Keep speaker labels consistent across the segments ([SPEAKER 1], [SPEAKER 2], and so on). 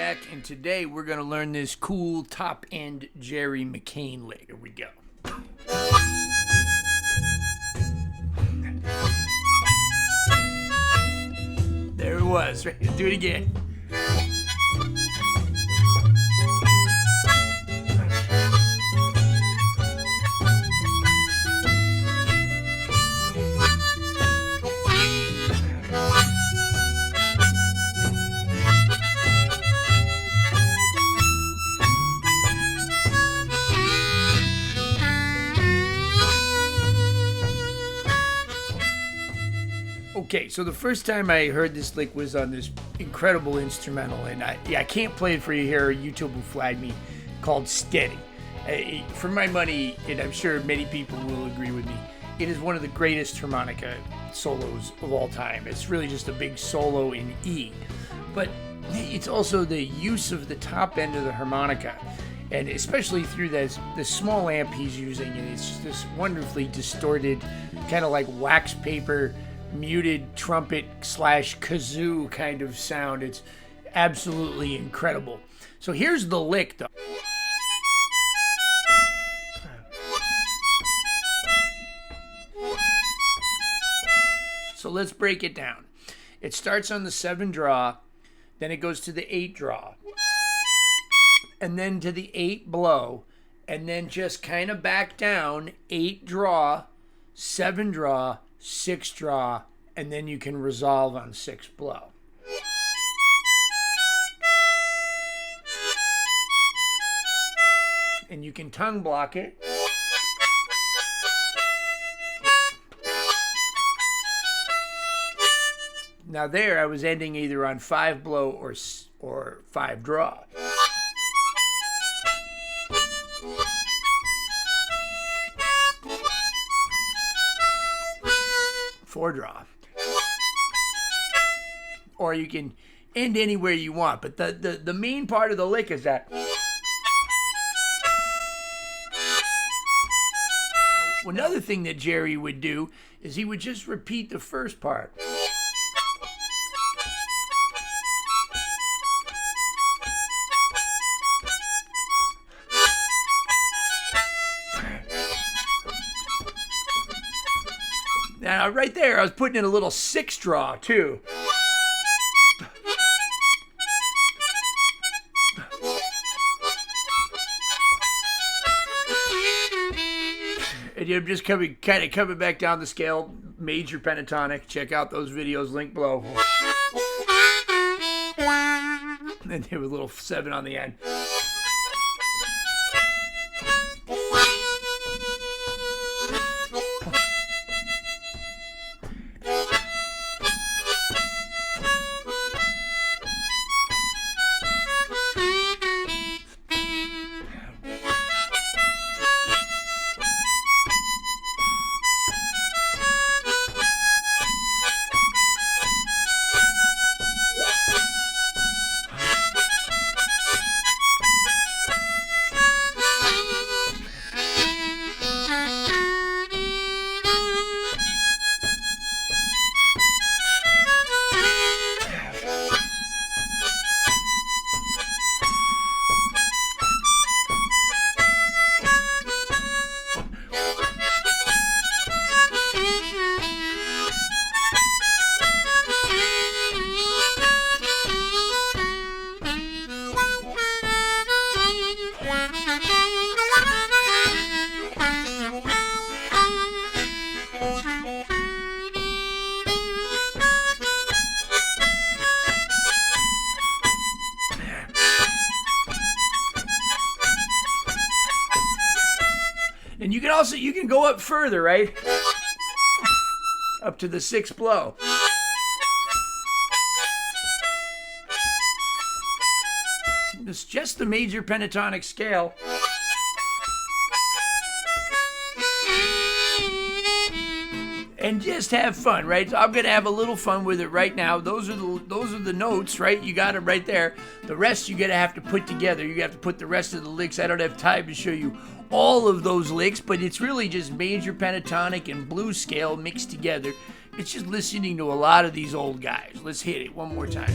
[SPEAKER 1] back, and today we're going to learn this cool top-end Jerry McCain lick. Here we go. There it was. Right? Do it again. Okay, so the first time I heard this lick was on this incredible instrumental, and I can't play it for you here, YouTube will flag me, called Steady. For my money, and I'm sure many people will agree with me, it is one of the greatest harmonica solos of all time. It's really just a big solo in E. But it's also the use of the top end of the harmonica, and especially through this small amp he's using, and it's just this wonderfully distorted, kind of like wax paper, muted trumpet / kazoo kind of sound. It's absolutely incredible. So here's the lick though. So let's break it down. It starts on the 7 draw, then it goes to the 8 draw, and then to the 8 blow, and then just kind of back down, 8 draw, 7 draw, 6 draw, and then you can resolve on 6 blow. And you can tongue block it. Now there, I was ending either on 5 blow or 5 draw. Four draw. Or you can end anywhere you want, but the main part of the lick is that. Another thing that Jerry would do is he would just repeat the first part. Now, right there, I was putting in a little 6 draw, too. And you're just coming back down the scale, major pentatonic. Check out those videos, link below. And there was a little 7 on the end. And you can go up further, right? Up to the 6th blow. It's just the major pentatonic scale. And just have fun, right? So I'm gonna have a little fun with it right now. Those are the notes, right? You got it right there. The rest you're gonna have to put together. You have to put the rest of the licks. I don't have time to show you all of those licks, but it's really just major pentatonic and blues scale mixed together. It's just listening to a lot of these old guys. Let's hit it one more time.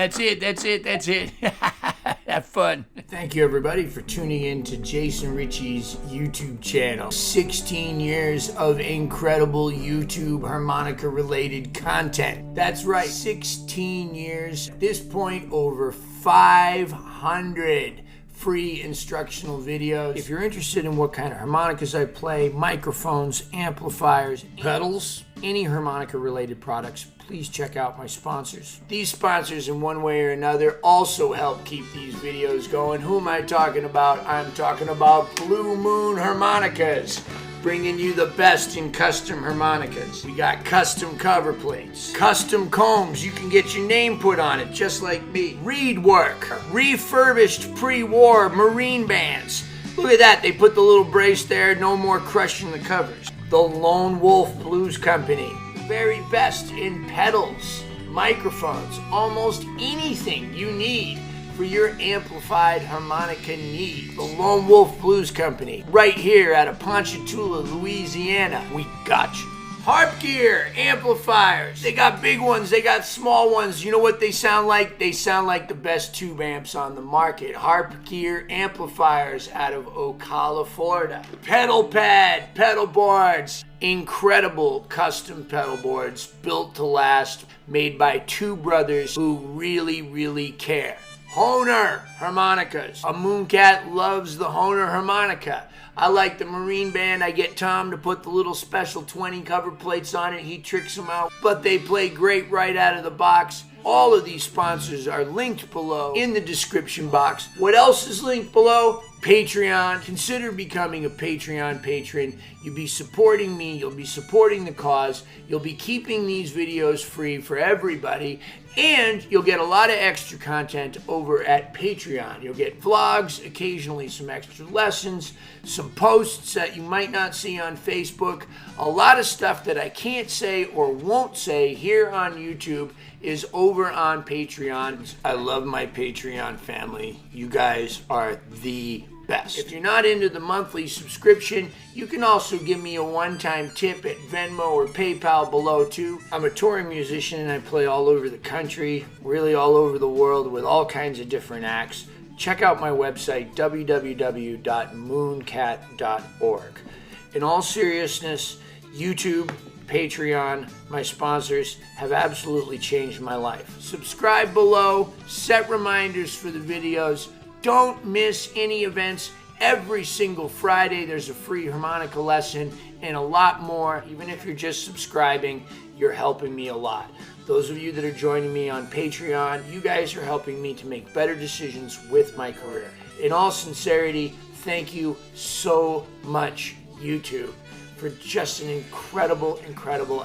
[SPEAKER 1] That's it. Have fun. Thank you, everybody, for tuning in to Jason Ricci's YouTube channel. 16 years of incredible YouTube harmonica-related content. That's right, 16 years. At this point, over 500 free instructional videos. If you're interested in what kind of harmonicas I play, microphones, amplifiers, pedals, any harmonica-related products, please check out my sponsors. These sponsors, in one way or another, also help keep these videos going. Who am I talking about? I'm talking about Blue Moon Harmonicas, bringing you the best in custom harmonicas. We got custom cover plates, custom combs. You can get your name put on it, just like me. Reed work, refurbished pre-war Marine bands. Look at that, they put the little brace there, no more crushing the covers. The Lone Wolf Blues Company, the very best in pedals, microphones, almost anything you need for your amplified harmonica need. The Lone Wolf Blues Company, right here out of Ponchatoula, Louisiana. We got you. Harp gear, amplifiers. They got big ones, they got small ones. You know what they sound like? They sound like the best tube amps on the market. Harp gear amplifiers out of Ocala, Florida. Pedal pad, pedal boards. Incredible custom pedal boards built to last, made by two brothers who really care. Hohner Harmonicas. A Mooncat loves the Hohner harmonica. I like the Marine Band. I get Tom to put the little special 20 cover plates on it. He tricks them out, but they play great right out of the box. All of these sponsors are linked below in the description box. What else is linked below? Patreon. Consider becoming a Patreon patron. You'll be supporting me. You'll be supporting the cause. You'll be keeping these videos free for everybody. And you'll get a lot of extra content over at Patreon. You'll get vlogs, occasionally some extra lessons, some posts that you might not see on Facebook. A lot of stuff that I can't say or won't say here on YouTube is over on Patreon. I love my Patreon family. You guys are the best. If you're not into the monthly subscription, you can also give me a one-time tip at Venmo or PayPal below too. I'm a touring musician and I play all over the country, really all over the world with all kinds of different acts. Check out my website, www.mooncat.org. In all seriousness, YouTube, Patreon, my sponsors have absolutely changed my life. Subscribe below, set reminders for the videos. Don't miss any events. Every single Friday there's a free harmonica lesson and a lot more. Even if you're just subscribing, you're helping me a lot. Those of you that are joining me on Patreon, you guys are helping me to make better decisions with my career. In all sincerity, thank you so much, YouTube, for just an incredible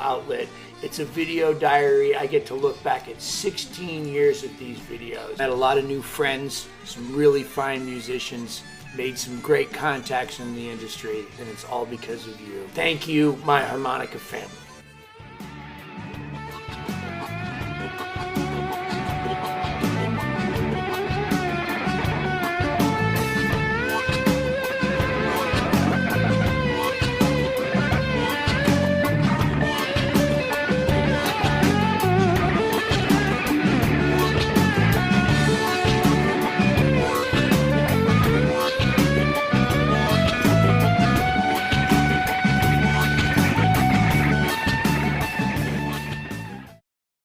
[SPEAKER 1] outlet. It's a video diary. I get to look back at 16 years of these videos. Met a lot of new friends, some really fine musicians, made some great contacts in the industry, and it's all because of you. Thank you, my harmonica family.